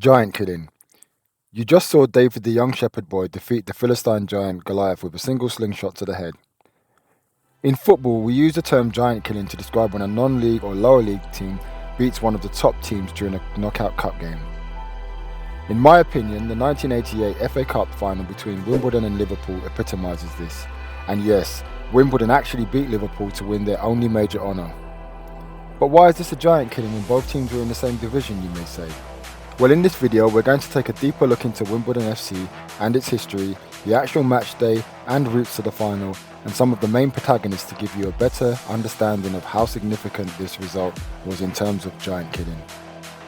Giant killing. You just saw David the young shepherd boy defeat the Philistine giant Goliath with a single slingshot to the head. In football, we use the term giant killing to describe when a non-league or lower league team beats one of the top teams during a knockout cup game. In my opinion, the 1988 FA Cup final between Wimbledon and Liverpool epitomises this. And yes, Wimbledon actually beat Liverpool to win their only major honour. But why is this a giant killing when both teams were in the same division, you may say? Well, in this video we're going to take a deeper look into Wimbledon FC and its history, the actual match day and routes to the final, and some of the main protagonists to give you a better understanding of how significant this result was in terms of giant killing.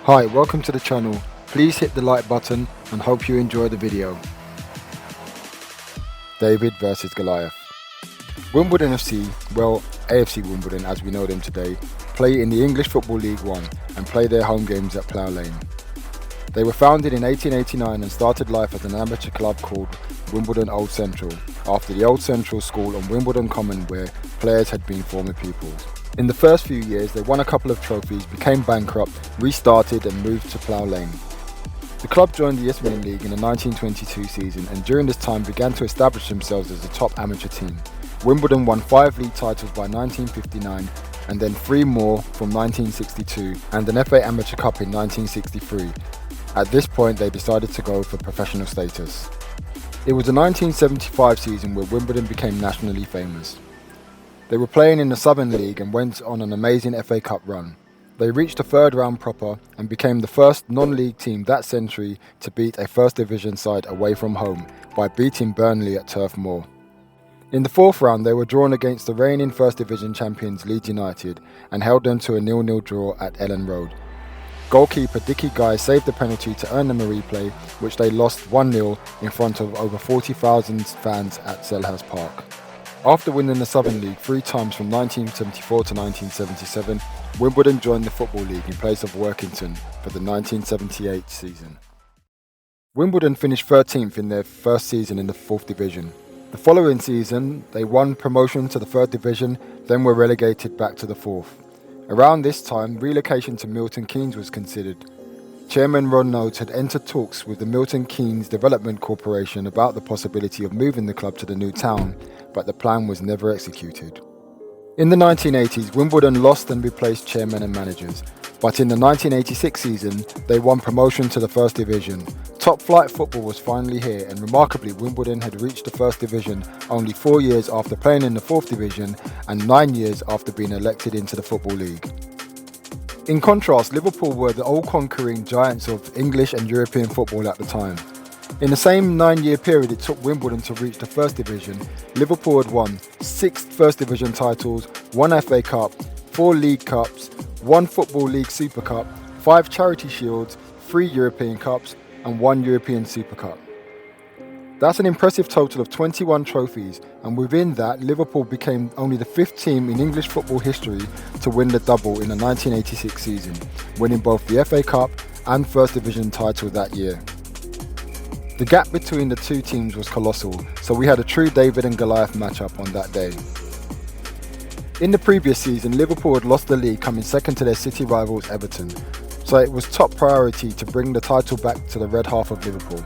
Hi, welcome to the channel. Please hit the like button and hope you enjoy the video. David versus Goliath. Wimbledon FC, well AFC Wimbledon as we know them today, play in the English Football League One and play their home games at Plough Lane. They were founded in 1889 and started life as an amateur club called Wimbledon Old Central, after the Old Central School on Wimbledon Common where players had been former pupils. In the first few years they won a couple of trophies, became bankrupt, restarted and moved to Plough Lane. The club joined the Isthmian League in the 1922 season and during this time began to establish themselves as a top amateur team. Wimbledon won 5 league titles by 1959 and then 3 more from 1962 and an FA Amateur Cup in 1963. At this point they decided to go for professional status. It was the 1975 season where Wimbledon became nationally famous. They were playing in the Southern League and went on an amazing FA Cup run. They reached the third round proper and became the first non-league team that century to beat a first division side away from home by beating Burnley at Turf Moor. In the fourth round they were drawn against the reigning first division champions Leeds United and held them to a 0-0 draw at Ellen Road. Goalkeeper Dickie Guy saved the penalty to earn them a replay, which they lost 1-0 in front of over 40,000 fans at Selhurst Park. After winning the Southern League 3 times from 1974 to 1977, Wimbledon joined the Football League in place of Workington for the 1978 season. Wimbledon finished 13th in their first season in the 4th Division. The following season, they won promotion to the 3rd Division, then were relegated back to the 4th. Around this time, relocation to Milton Keynes was considered. Chairman Ron Nodes had entered talks with the Milton Keynes Development Corporation about the possibility of moving the club to the new town, but the plan was never executed. In the 1980s, Wimbledon lost and replaced chairmen and managers, but in the 1986 season, they won promotion to the 1st Division. Top flight football was finally here, and remarkably Wimbledon had reached the 1st Division only 4 years after playing in the 4th Division and 9 years after being elected into the Football League. In contrast, Liverpool were the all-conquering giants of English and European football at the time. In the same 9-year period it took Wimbledon to reach the 1st Division, Liverpool had won 6 First Division titles, 1 FA Cup, 4 League Cups, 1 Football League Super Cup, 5 Charity Shields, 3 European Cups and 1 European Super Cup. That's an impressive total of 21 trophies, and within that Liverpool became only the 5th team in English football history to win the double in the 1986 season, winning both the FA Cup and First Division title that year. The gap between the two teams was colossal, so we had a true David and Goliath matchup on that day. In the previous season, Liverpool had lost the league, coming second to their city rivals Everton, so it was top priority to bring the title back to the red half of Liverpool.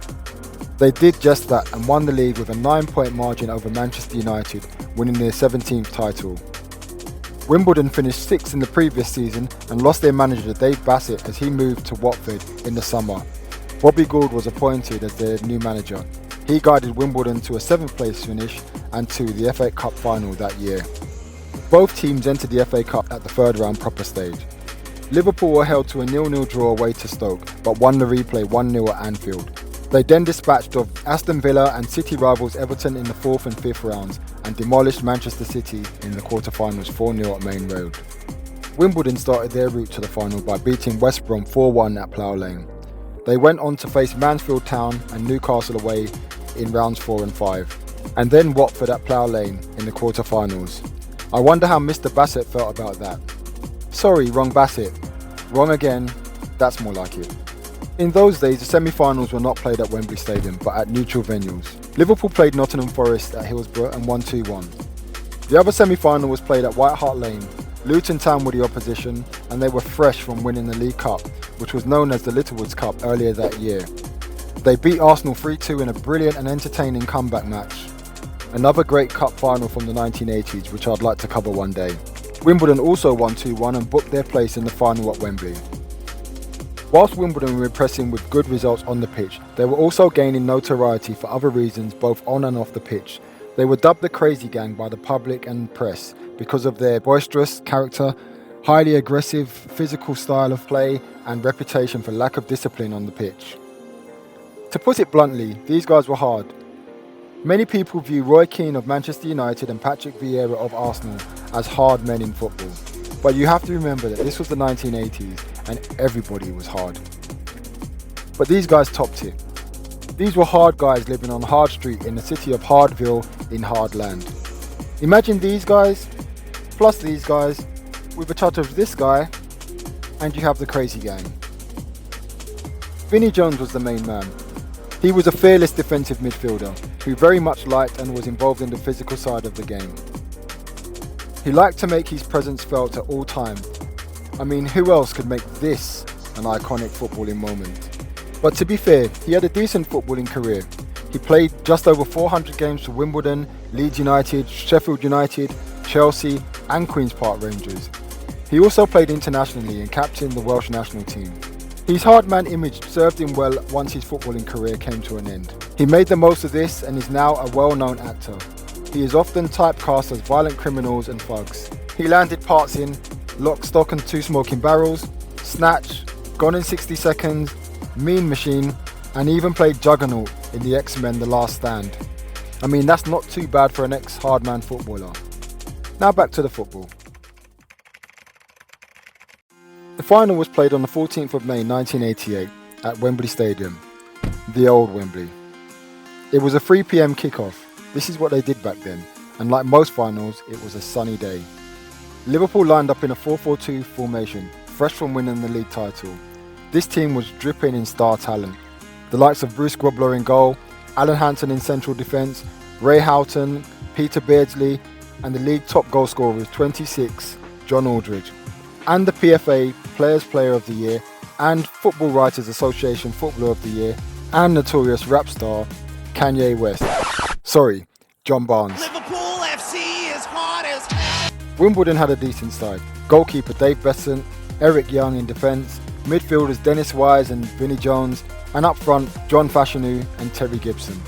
They did just that and won the league with a 9-point margin over Manchester United, winning their 17th title. Wimbledon finished 6th in the previous season and lost their manager Dave Bassett as he moved to Watford in the summer. Bobby Gould was appointed as their new manager. He guided Wimbledon to a 7th place finish and to the FA Cup final that year. Both teams entered the FA Cup at the 3rd round proper stage. Liverpool were held to a 0-0 draw away to Stoke, but won the replay 1-0 at Anfield. They then dispatched of Aston Villa and city rivals Everton in the 4th and 5th rounds and demolished Manchester City in the quarter-finals 4-0 at Main Road. Wimbledon started their route to the final by beating West Brom 4-1 at Plough Lane. They went on to face Mansfield Town and Newcastle away in rounds 4 and 5, and then Watford at Plough Lane in the quarter-finals. I wonder how Mr. Bassett felt about that. Sorry, wrong Bassett. Wrong again, that's more like it. In those days, the semi-finals were not played at Wembley Stadium, but at neutral venues. Liverpool played Nottingham Forest at Hillsborough and won 2-1. The other semi-final was played at White Hart Lane. Luton Town were the opposition, and they were fresh from winning the League Cup, which was known as the Littlewoods Cup earlier that year. They beat Arsenal 3-2 in a brilliant and entertaining comeback match. Another great cup final from the 1980s, which I'd like to cover one day. Wimbledon also won 2-1 and booked their place in the final at Wembley. Whilst Wimbledon were impressing with good results on the pitch, they were also gaining notoriety for other reasons both on and off the pitch. They were dubbed the Crazy Gang by the public and press because of their boisterous character, highly aggressive physical style of play and reputation for lack of discipline on the pitch. To put it bluntly, these guys were hard. Many people view Roy Keane of Manchester United and Patrick Vieira of Arsenal as hard men in football. But you have to remember that this was the 1980s and everybody was hard. But these guys topped it. These were hard guys living on Hard Street in the city of Hardville in hard land. Imagine these guys, plus these guys, with a touch of this guy, and you have the Crazy Gang. Vinnie Jones was the main man. He was a fearless defensive midfielder who very much liked and was involved in the physical side of the game. He liked to make his presence felt at all times. I mean, who else could make this an iconic footballing moment? But to be fair, he had a decent footballing career. He played just over 400 games for Wimbledon, Leeds United, Sheffield United, Chelsea and Queen's Park Rangers. He also played internationally and captained the Welsh national team. His hard man image served him well once his footballing career came to an end. He made the most of this and is now a well-known actor. He is often typecast as violent criminals and thugs. He landed parts in Lock, Stock and Two Smoking Barrels, Snatch, Gone in 60 Seconds, Mean Machine, and even played Juggernaut in the X-Men The Last Stand. I mean, that's not too bad for an ex-hardman footballer. Now back to the football. The final was played on the 14th of May 1988 at Wembley Stadium, the old Wembley. It was a 3 p.m. kickoff. This is what they did back then, and like most finals, it was a sunny day. Liverpool lined up in a 4-4-2 formation, fresh from winning the league title. This team was dripping in star talent. The likes of Bruce Grobbler in goal, Alan Hansen in central defence, Ray Houghton, Peter Beardsley, and the league top goal scorer with 26, John Aldridge, and the PFA Players Player of the Year, and Football Writers Association Footballer of the Year, and notorious rap star Kanye West. Sorry, John Barnes. Liverpool FC is hard as hell. Wimbledon had a decent side. Goalkeeper Dave Besant, Eric Young in defence, midfielders Dennis Wise and Vinnie Jones, and up front John Fashanu and Terry Gibson.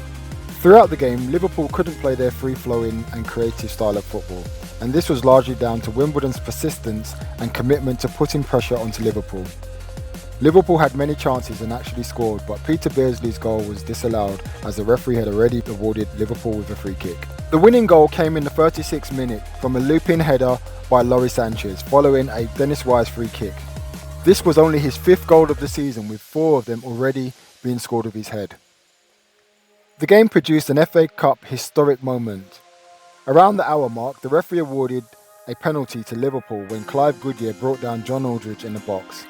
Throughout the game, Liverpool couldn't play their free-flowing and creative style of football, and this was largely down to Wimbledon's persistence and commitment to putting pressure onto Liverpool. Liverpool had many chances and actually scored, but Peter Beardsley's goal was disallowed as the referee had already awarded Liverpool with a free kick. The winning goal came in the 36th minute from a looping header by Laurie Sanchez following a Dennis Wise free kick. This was only his 5th goal of the season, with 4 of them already being scored with his head. The game produced an FA Cup historic moment. Around the hour mark, the referee awarded a penalty to Liverpool when Clive Goodyear brought down John Aldridge in the box.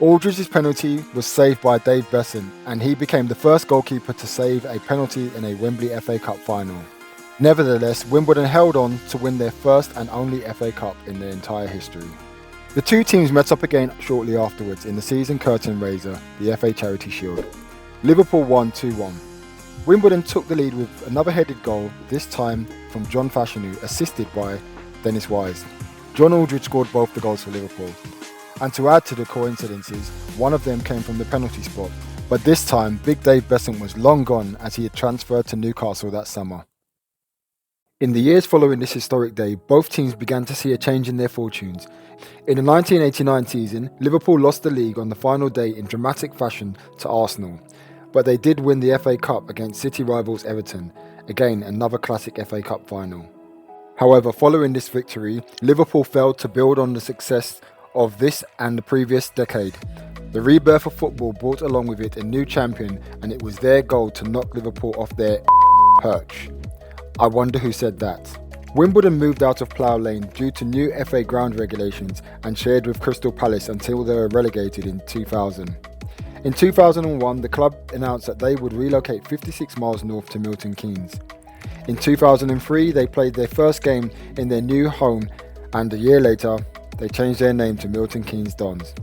Aldridge's penalty was saved by Dave Besant, and he became the first goalkeeper to save a penalty in a Wembley FA Cup final. Nevertheless, Wimbledon held on to win their first and only FA Cup in their entire history. The two teams met up again shortly afterwards in the season curtain raiser, the FA Charity Shield. Liverpool won 2-1. Wimbledon took the lead with another headed goal, this time from John Fashanu, assisted by Dennis Wise. John Aldridge scored both the goals for Liverpool. And to add to the coincidences, one of them came from the penalty spot, but this time Big Dave Besant was long gone as he had transferred to Newcastle that summer. In the years following this historic day, both teams began to see a change in their fortunes. In the 1989 season, Liverpool lost the league on the final day in dramatic fashion to Arsenal, but they did win the FA Cup against City rivals Everton, again another classic FA Cup final. However, following this victory, Liverpool failed to build on the success of this and the previous decade. The rebirth of football brought along with it a new champion, and it was their goal to knock Liverpool off their perch. I wonder who said that. Wimbledon moved out of Plough Lane due to new FA ground regulations and shared with Crystal Palace until they were relegated in 2000. In 2001, the club announced that they would relocate 56 miles north to Milton Keynes. In 2003, they played their first game in their new home, and a year later, they changed their name to Milton Keynes Dons.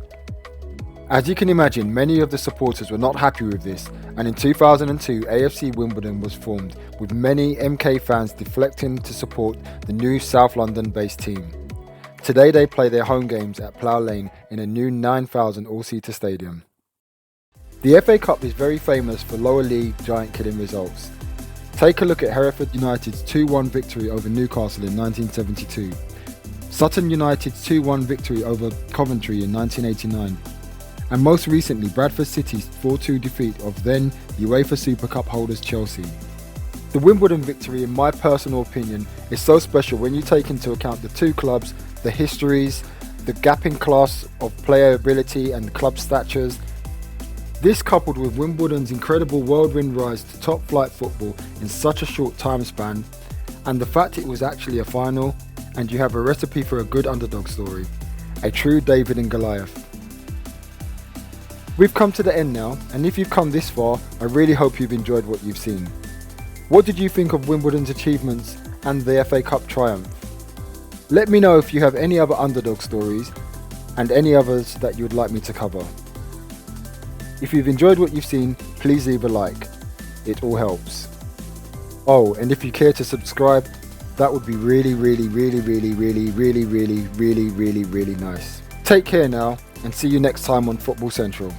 As you can imagine, many of the supporters were not happy with this, and in 2002 AFC Wimbledon was formed, with many MK fans deflecting to support the new South London based team. Today they play their home games at Plough Lane in a new 9,000 all-seater stadium. The FA Cup is very famous for lower league giant-killing results. Take a look at Hereford United's 2-1 victory over Newcastle in 1972, Sutton United's 2-1 victory over Coventry in 1989, and most recently Bradford City's 4-2 defeat of then UEFA Super Cup holders Chelsea. The Wimbledon victory, in my personal opinion, is so special when you take into account the two clubs, the histories, the gap in class of player ability and club statures. This, coupled with Wimbledon's incredible whirlwind rise to top flight football in such a short time span, and the fact it was actually a final, and you have a recipe for a good underdog story. A true David and Goliath. We've come to the end now, and if you've come this far, I really hope you've enjoyed what you've seen. What did you think of Wimbledon's achievements and the FA Cup triumph? Let me know if you have any other underdog stories and any others that you would like me to cover. If you've enjoyed what you've seen, please leave a like. It all helps. Oh, and if you care to subscribe, that would be really nice. Take care now, and see you next time on Football Central.